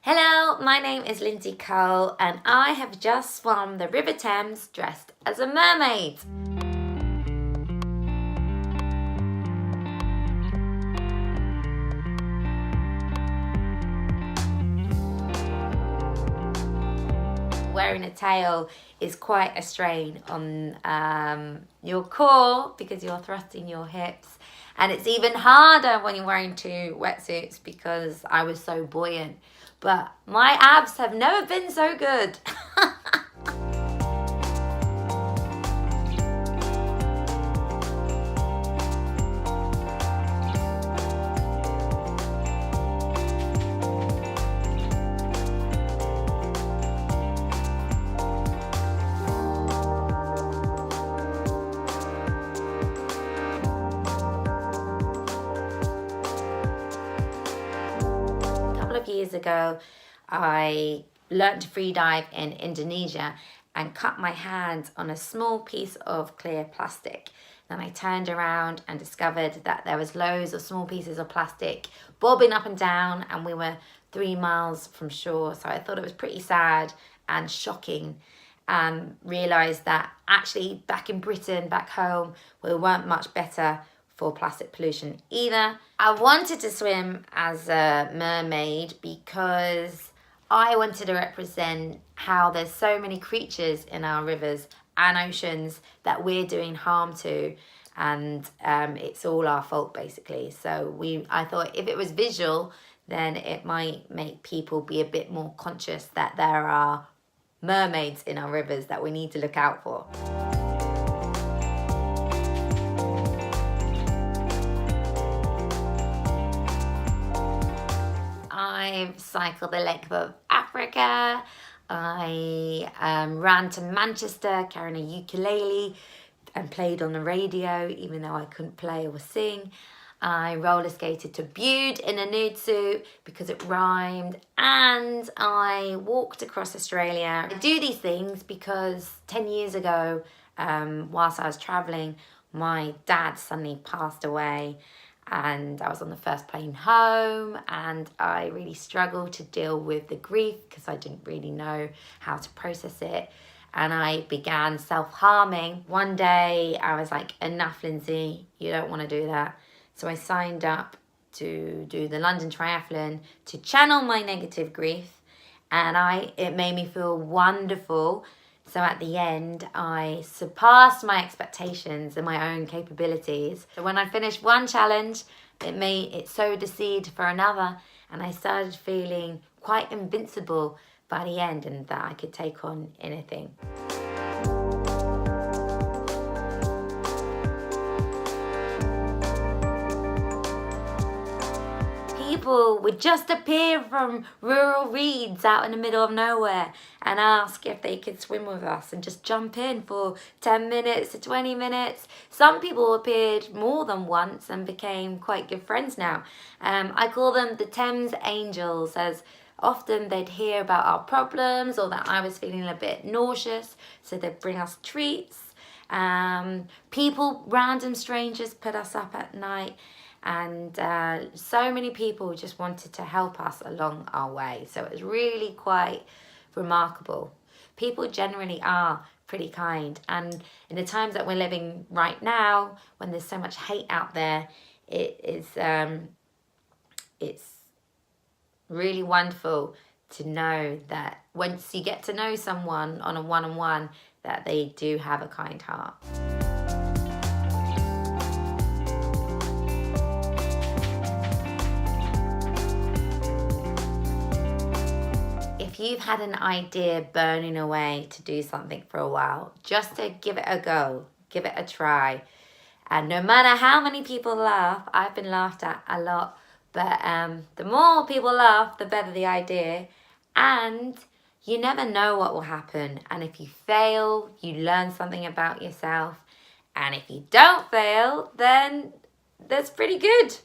Hello, my name is Lindsey Cole and I have just swum the River Thames dressed as a mermaid. Wearing a tail is quite a strain on your core because you're thrusting your hips, and it's even harder when you're wearing two wetsuits because I was so buoyant. But my abs have never been so good. Years ago, I learned to free dive in Indonesia and cut my hand on a small piece of clear plastic. Then I turned around and discovered that there was loads of small pieces of plastic bobbing up and down, and we were 3 miles from shore. So I thought it was pretty sad and shocking, and realised that actually back in Britain, back home, we weren't much better for plastic pollution either. I wanted to swim as a mermaid because I wanted to represent how there's so many creatures in our rivers and oceans that we're doing harm to, and it's all our fault basically. So I thought if it was visual, then it might make people be a bit more conscious that there are mermaids in our rivers that we need to look out for. I've cycled the length of Africa. I ran to Manchester carrying a ukulele and played on the radio even though I couldn't play or sing. I roller skated to Bude in a nude suit because it rhymed, and I walked across Australia. I do these things because 10 years ago, whilst I was travelling, my dad suddenly passed away. And I was on the first plane home, and I really struggled to deal with the grief because I didn't really know how to process it. And I began self-harming. One day I was like, enough, Lindsey, you don't want to do that. So I signed up to do the London Triathlon to channel my negative grief, and it made me feel wonderful. So at the end, I surpassed my expectations and my own capabilities. So when I finished one challenge, it sowed the seed for another, and I started feeling quite invincible by the end, and that I could take on anything. People would just appear from rural reeds out in the middle of nowhere and ask if they could swim with us and just jump in for 10 minutes to 20 minutes. Some people appeared more than once and became quite good friends now. I call them the Thames Angels, as often they'd hear about our problems or that I was feeling a bit nauseous, so they'd bring us treats. Random strangers put us up at night. And so many people just wanted to help us along our way. So it was really quite remarkable. People generally are pretty kind. And in the times that we're living right now, when there's so much hate out there, it's really wonderful to know that once you get to know someone on a one-on-one, that they do have a kind heart. If you've had an idea burning away to do something for a while, just to give it a go, give it a try. And no matter how many people laugh, I've been laughed at a lot, but the more people laugh, the better the idea. And you never know what will happen. And if you fail, you learn something about yourself. And if you don't fail, then that's pretty good.